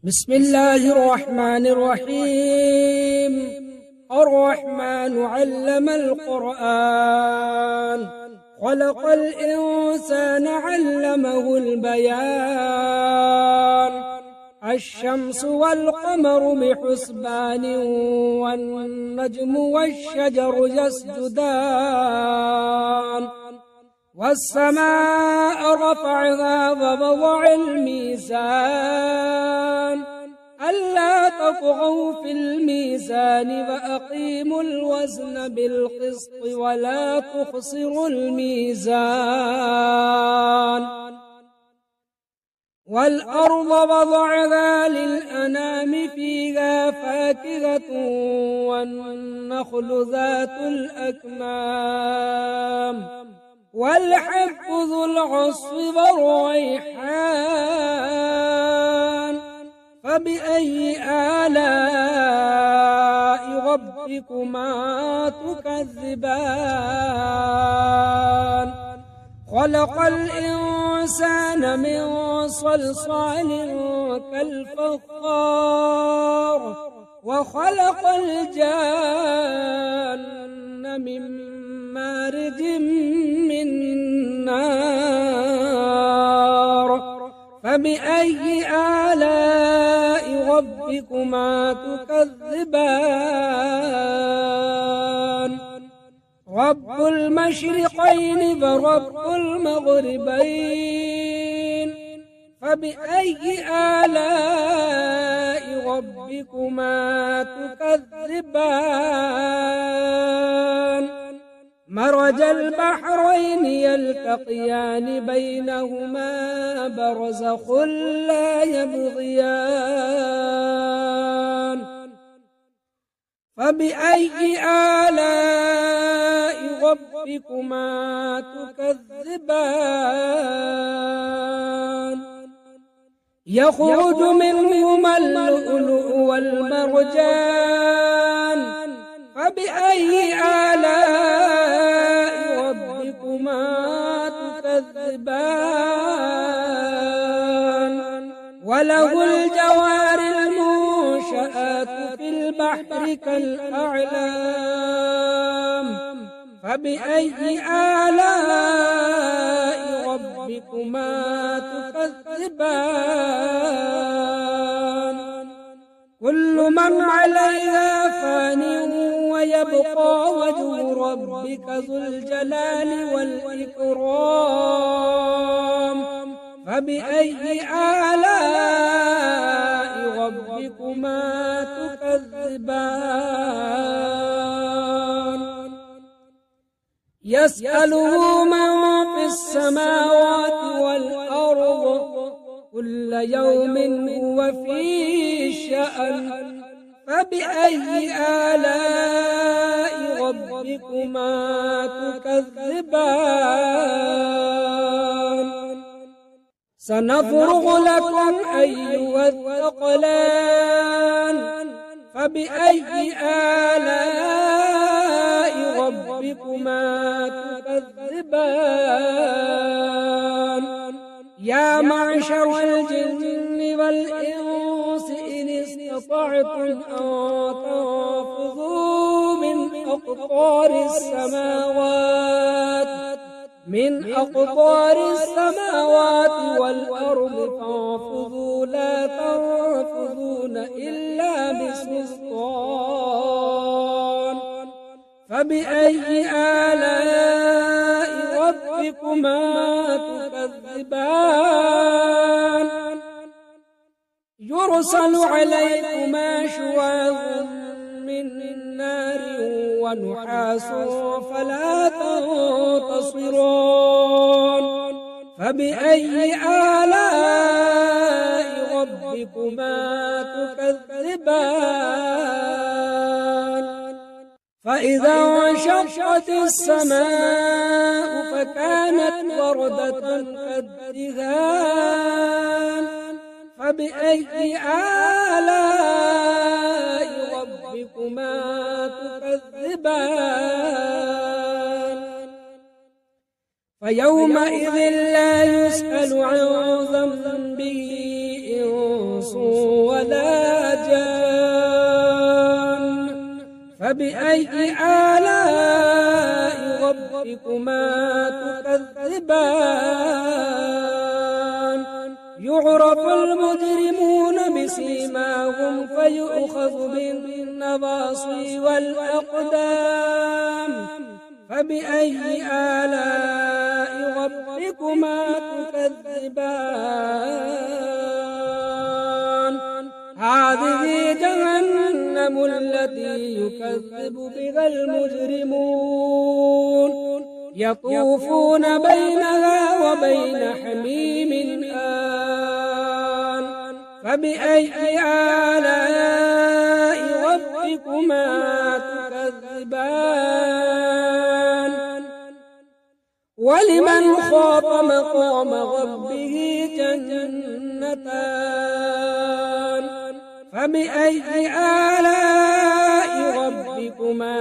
بسم الله الرحمن الرحيم. الرحمن علم القرآن، خلق الإنسان علمه البيان. الشمس والقمر بحسبان، والنجم والشجر يسجدان. والسماء رفعها ووضع الميزان، ألا تطغوا في الميزان وأقيموا الوزن بالقسط ولا تخسروا الميزان. والأرض وضعها للأنام، فيها فاكهة والنخل ذات الأكمام، والحب ذو العصف والريحان. فبأي آلاء ربكما تكذبان؟ خلق الإنسان من صلصال كالفخار، وخلق الجان من مارج من نار. فبأي آلاء ربكما تكذبان؟ رب المشرقين ورب المغربين، فبأي آلاء ربكما تكذبان؟ مرج البحرين يلتقيان، بينهما برزخ لا يبغيان. فبأي آلاء ربكما تكذبان؟ يخرج منهما اللؤلؤ والمرجان، فبأي آلاء ربكما تكذبان؟ وله الجوار المنشآت في البحر كالأعلام، فبأي آلاء ربكما تكذبان؟ كل من عليها فان، ويبقى وجه ربك ذو الجلال والإكرام. فبأي آلاء ربكما تكذبان؟ يسأله من في السماوات والأرض، كل يوم هو في شأن. فبأي آلاء ربكما تكذبان؟ سنفرغ لكم أيها الثقلان، فبأي آلاء ربكما تكذبان؟ يا معشر الجن والإنس إن استطعتم أن تنفذوا من أقطار السماوات والأرض، فانفذوا لا تنفذون إلا بسلطان. فبأي آلاء ربكما تكذبان؟ يرسل عليكما شواظ من نار ونحاس فلا تنتصران. فبأي آلاء ربكما تكذبان؟ فإذا انشقت السماء فكانت وردة كالدهان. فبأي آلاء ربكما تكذبان؟ فيومئذ لا يسأل عن ذنبه إنس فبأي آلاء ربكما تكذبان يعرف المجرمون بسيماهم فيؤخذ بالنواصي والأقدام فبأي آلاء ربكما تكذبان هذه جهنم التي يكذب بها المجرمون يطوفون بينها وبين حميم آن فبأي آلاء ربكما تكذبان ولمن خاف مقام ربه جنتان فبأي آلاء ربكما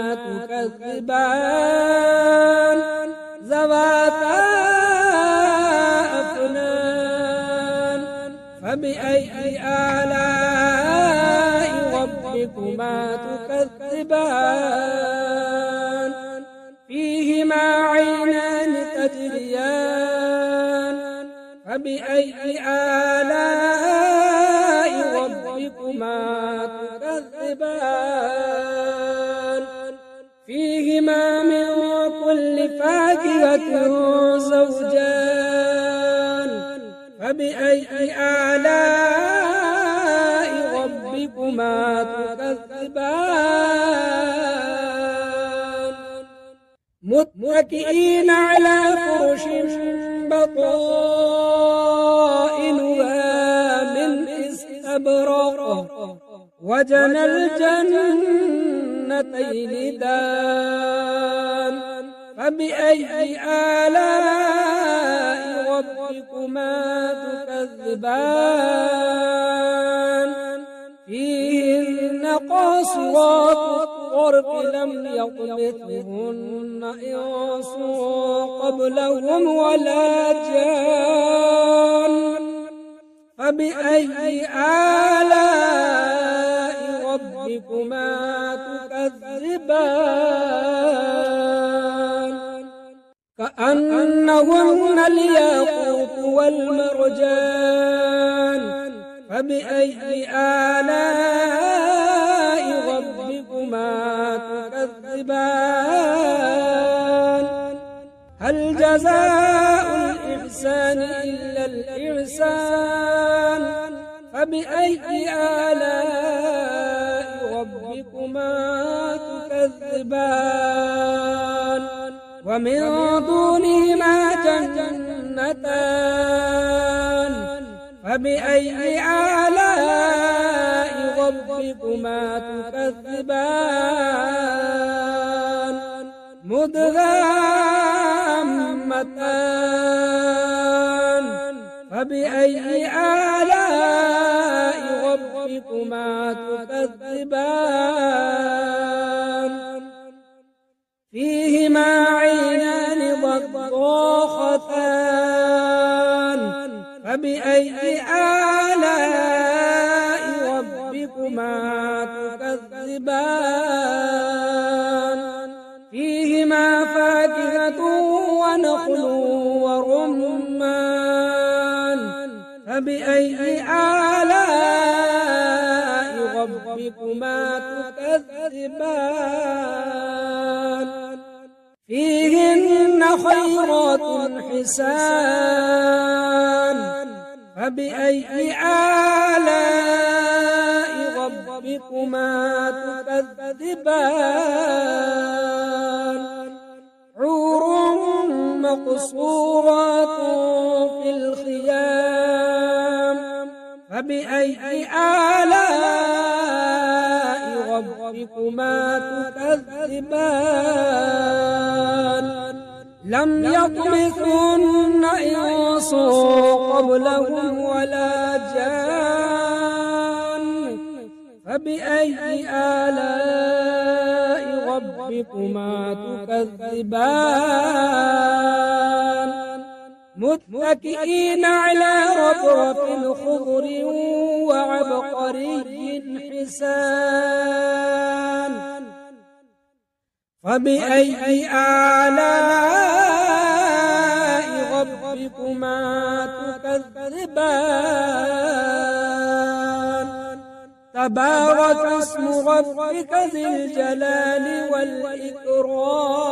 تكذبان ذواتا أفنان فبأي آلاء ربكما تكذبان فيهما عينان تجريان فبأي آلاء ربكما تكذبان فيهما من كل فاكهة زوجان فبأي آلاء ربكما تكذبان متكئين على فرش بطائنها من استبرق وجنى الجنتين دان فبأي آلاء ربكما تكذبان فيهن قاصرات الطرف لم يطمثهن إنس قبلهم ولا جان فبأي آلاء ربكما تكذبان كأنهن الياقوت والمرجان فبأي آلاء ربكما تكذبان هل جزاء الإحسان إلا الإحسان فبأي آلاء ربكما تكذبان ومن دونهما جنتان فبأي آلاء ربكما تكذبان مدهامتان فبأي آلاء ربكما تكذبان فيهما عينان ضاختان فبأي آلاء ربكما تكذبان فيهما فاكهة ونخل ورمان فبأي آلاء ربكما تكذبان فيهن خيرات حسان فبأي آلاء ربكما تكذبان حور مقصورات في الخيام فبأي آلاء ربكما تكذبان لم يطمثهن إنس قبلهم ولا جان فبأي آلاء ربكما تكذبان متكئين على رفرف خضر وعبقري حسان فبأي آلاء ربكما تكذبان تبارك اسم ربك ذي الجلال والإكرام.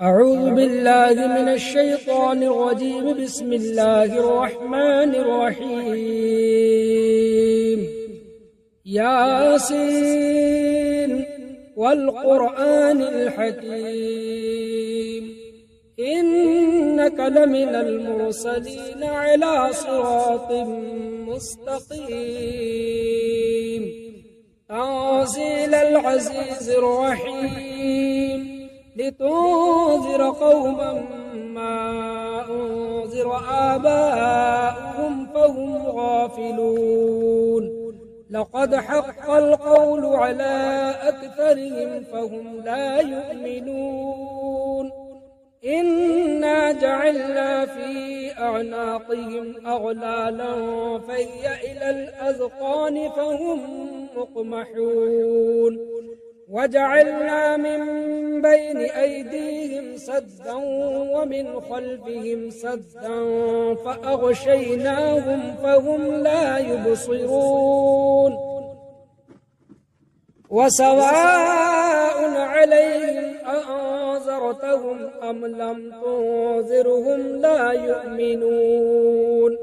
أعوذ بالله من الشيطان الرجيم. بسم الله الرحمن الرحيم. ياسين والقرآن الحكيم إنك لمن المرسلين على صراط مستقيم تنزيل العزيز الرحيم لتنذر قوما ما أنذر آباؤهم فهم غافلون لقد حق القول على أكثرهم فهم لا يؤمنون إنا جعلنا في أعناقهم أغلالا فهي إلى الأذقان فهم مقمحون وجعلنا من بين أيديهم سدا ومن خلفهم سدا فأغشيناهم فهم لا يبصرون وسواء عليهم أأنذرتهم أم لم تنذرهم لا يؤمنون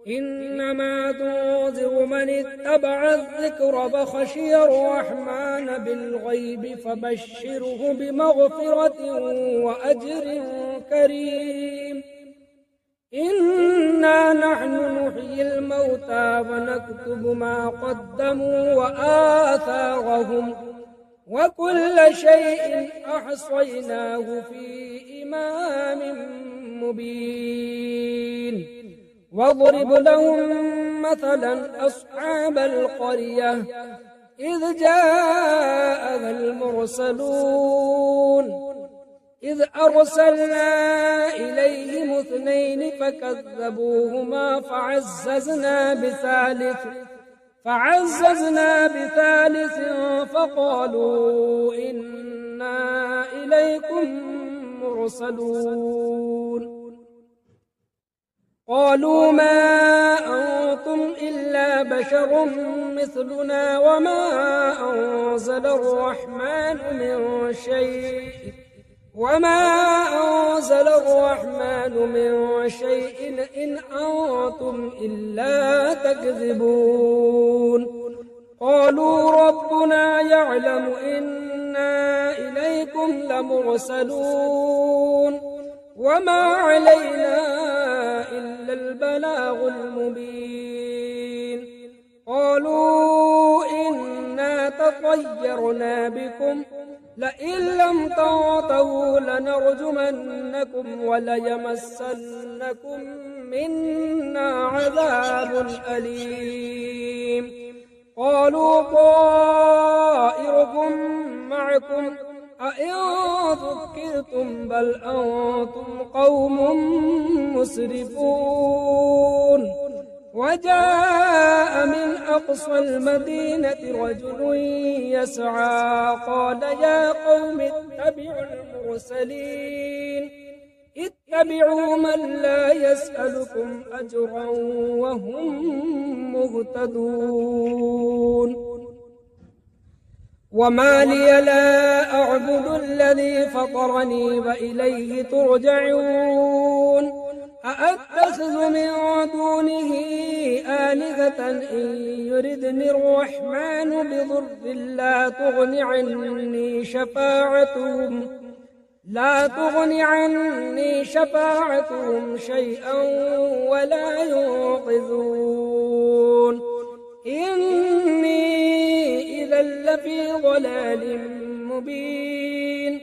إنما تنذر من اتبع الذكر فخشي الرحمن بالغيب فبشره بمغفرة وأجر كريم. إنا نحن نحيي الموتى ونكتب ما قدموا وآثارهم وكل شيء أحصيناه في إمام مبين. واضرب لهم مثلا أصحاب القرية إذ جاءها المرسلون إذ أرسلنا إليهم 2 فكذبوهما فعززنا بثالث فقالوا إنا إليكم مرسلون قالوا ما أنتم إلا بشر مثلنا وما أنزل الرحمن من شيء إن أنتم إلا تكذبون قالوا ربنا يعلم إنا إليكم لمرسلون وما علينا إلا البلاغ المبين. قالوا إنا تطيرنا بكم لئن لم تنتهوا لنرجمنكم وليمسنكم منا عذاب أليم. قالوا طائركم معكم أئن ذكرتم بل أنتم قوم مسرفون. وجاء من أقصى المدينة رجل يسعى قال يا قوم اتبعوا المرسلين اتبعوا من لا يسألكم أجرا وهم مهتدون. وما لي لا أعبد الذي فطرني وإليه ترجعون أأتخذ من دونه آلهة إن يردني الرحمن بضر لا تغن عني شفاعتهم شيئا ولا ينقذون إني إذا لفي ضلال مبين.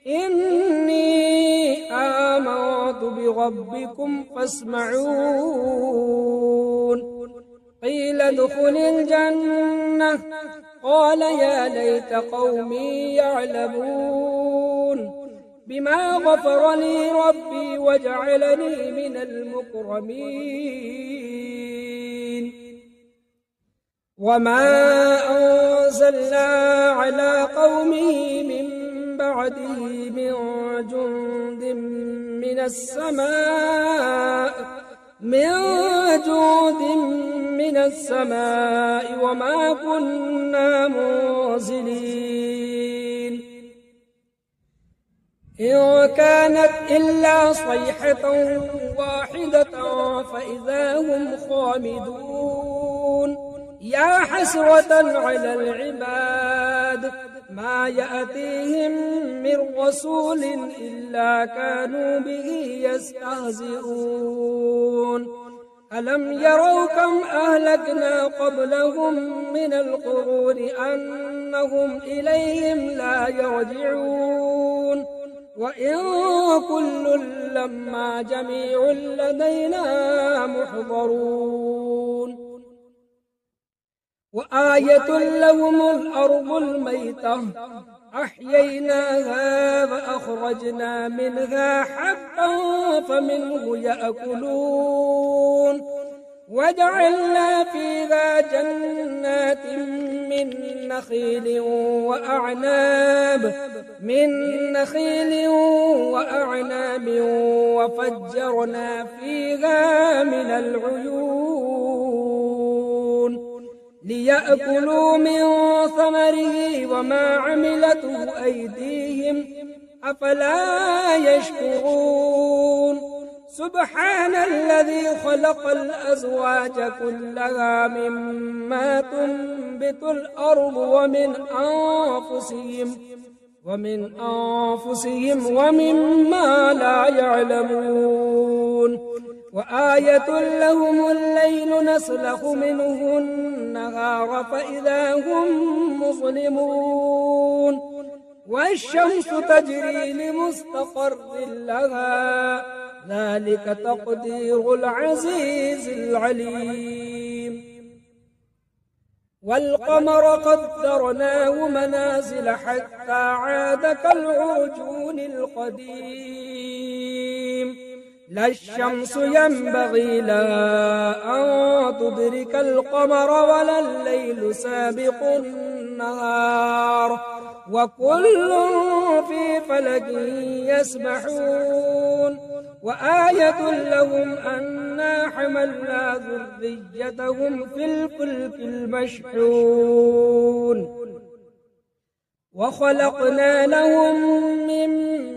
إني آمنت بربكم فاسمعون. قيل ادخل الجنة قال يا ليت قومي يعلمون بما غفر لي ربي وجعلني من المكرمين. وما أرسلنا على قومه من بعده من جند من السماء وما كنا منزلين إن كانت إلا صيحة واحدة فإذا هم خامدون يا حسرة على العباد ما يأتيهم من رسول إلا كانوا به يستهزئون ألم يروا كم أهلكنا قبلهم من القرون أنهم إليهم لا يرجعون وإن كل لما جميع لدينا محضرون وآية لهم الأرض الميتة أحييناها فأخرجنا منها حبا فمنه يأكلون وجعلنا فيها جنات من نخيل وأعناب وفجرنا فيها من العيون ليأكلوا من ثمره وما عملته أيديهم أفلا يشكرون سبحان الذي خلق الأزواج كلها مما تنبت الأرض ومن أنفسهم ومما لا يعلمون وآية لهم الليل نسلخ منه النهار فإذا هم مظلمون والشمس تجري لمستقر لها ذلك تقدير العزيز العليم والقمر قدرناه منازل حتى عاد كالعرجون القديم لا الشمس ينبغي لها أن تدرك القمر ولا الليل سابق النهار وكل في فلك يسبحون وآية لهم أنا حملنا ذريتهم في الفلك المشحون وخلقنا لهم من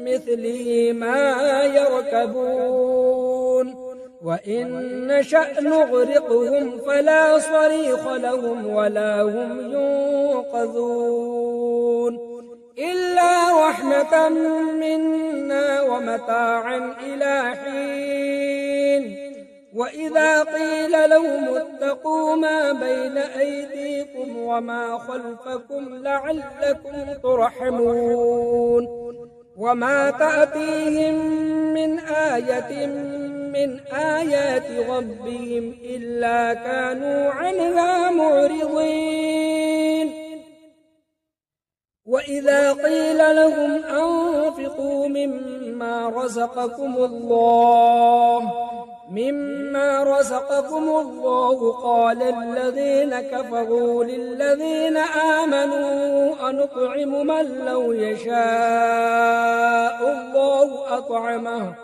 مثله ما يركبون وإن نشأ نغرقهم فلا صريخ لهم ولا هم ينقذون إلا رحمة منا ومتاعا إلى حين وإذا قيل لهم اتقوا ما بين أيديكم وما خلفكم لعلكم ترحمون وما تأتيهم من آية من آيات ربهم إلا كانوا عنها معرضين وإذا قيل لهم أنفقوا مما رزقكم الله قال الذين كفروا للذين آمنوا أنطعم من لو يشاء الله أطعمه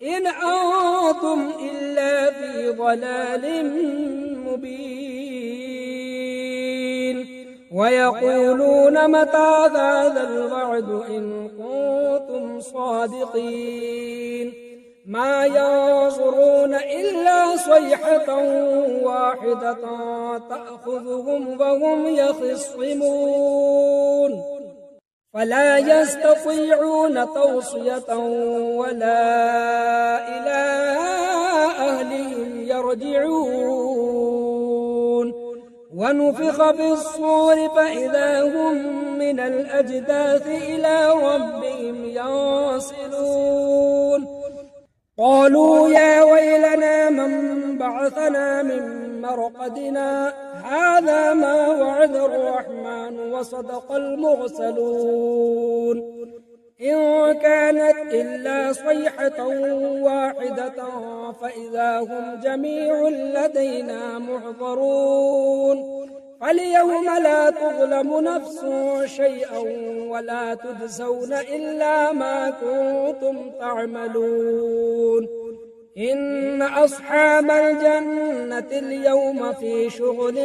إن أنتم إلا في ضلال مبين ويقولون متى هذا الوعد إن كنتم صادقين ما ينظرون إلا صيحة واحدة تأخذهم وهم يخصمون فلا يستطيعون توصية ولا إلى أهلهم يرجعون ونفخ في الصور فإذا هم من الأجداث إلى ربهم ينسلون قالوا يا ويلنا من بعثنا من مرقدنا هذا ما وعد الرحمن وصدق المرسلون إن كانت إلا صيحة واحدة فإذا هم جميع لدينا محضرون فاليوم لا تظلم نفس شيئا ولا تجزون إلا ما كنتم تعملون إن أصحاب الجنة اليوم في شغل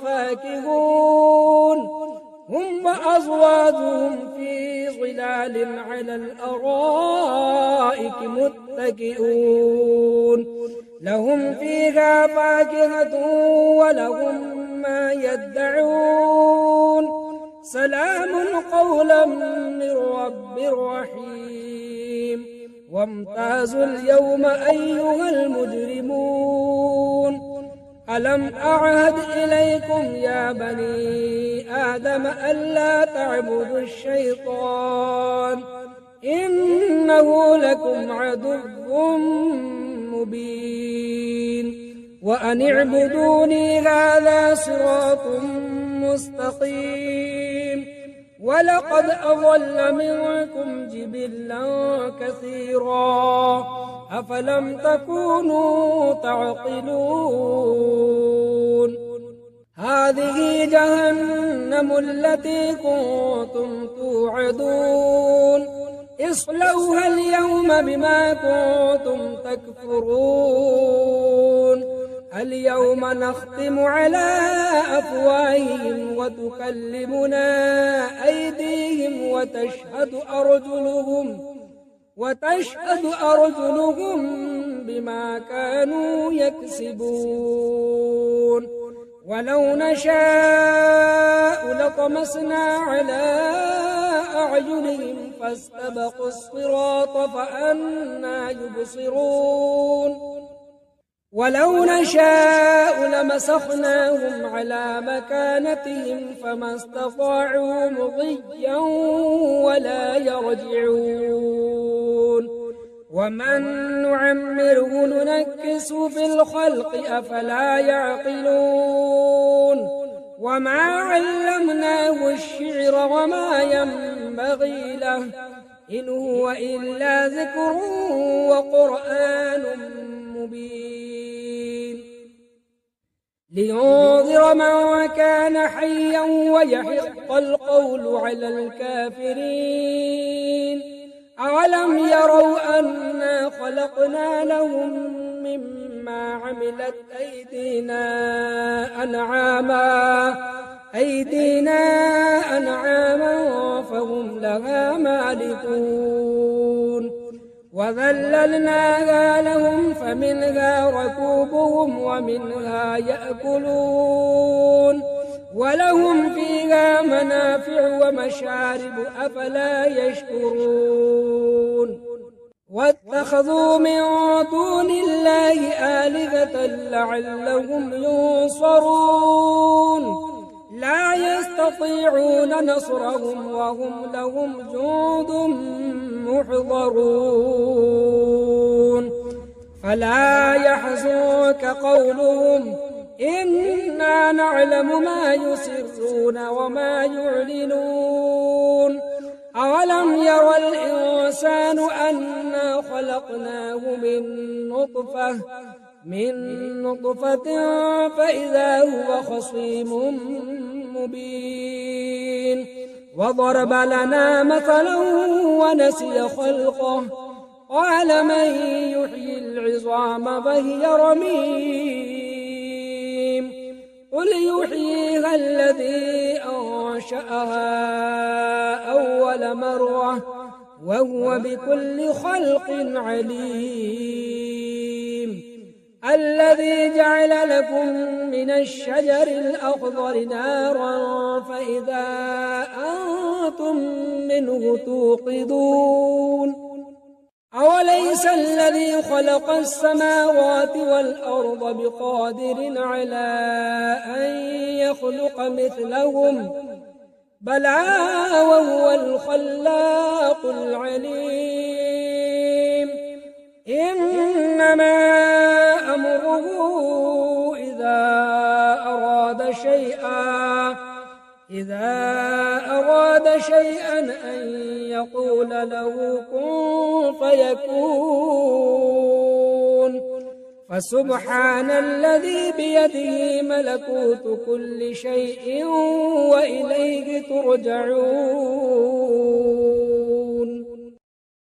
فاكهون هم وأزواجهم في ظلال على الأرائك متكئون لهم فيها فاكهة ولهم ما يدعون سلام قولا من رب رحيم وامتازوا اليوم أيها المجرمون ألم أعهد إليكم يا بني آدم ألا تعبدوا الشيطان إنه لكم عدو مبين وأن اعبدوني هذا صراط مستقيم ولقد أضل منكم جبلا كثيرا أفلم تكونوا تعقلون هذه جهنم التي كنتم توعدون اصلوها اليوم بما كنتم تكفرون اليوم نختم على أفواههم وتكلمنا أيديهم وتشهد أرجلهم بما كانوا يكسبون ولو نشاء لطمسنا على أعينهم فاستبقوا الصراط فأنى يبصرون ولو نشاء لمسخناهم على مكانتهم فما استطاعوا مضيا ولا يرجعون ومن نعمره ننكس في الخلق أفلا يعقلون وما علمناه الشعر وما ينبغي له إن هو إلا ذكر وقرآن مبين لينذر من كان حيا ويحق القول على الكافرين أولم يروا أنا خلقنا لهم مما عملت أيدينا أنعاما فهم لها مالكون وذللناها لهم فمنها ركوبهم ومنها يأكلون ولهم فيها منافع ومشارب أفلا يشكرون واتخذوا من دون الله آلهة لعلهم ينصرون لا يستطيعون نصرهم وهم لهم جند محضرون فلا يحزنك قولهم إنا نعلم ما يسرون وما يعلنون أولم يرى الإنسان أنا خلقناه من نطفة فإذا هو خصيم مبين وضرب لنا مثلا ونسي خلقه قال من يحيي العظام فهي رميم قل يحييها الذي أنشأها أول مرة وهو بكل خلق عليم الذي جعل لكم من الشجر الأخضر نارا فإذا أنتم منه توقدون أوليس الذي خلق السماوات والأرض بقادر على أن يخلق مثلهم بلى وهو الخلاق العليم إنما أمره إذا أراد شيئا أن يقول له كن فيكون فسبحان الذي بيده ملكوت كل شيء وإليه ترجعون.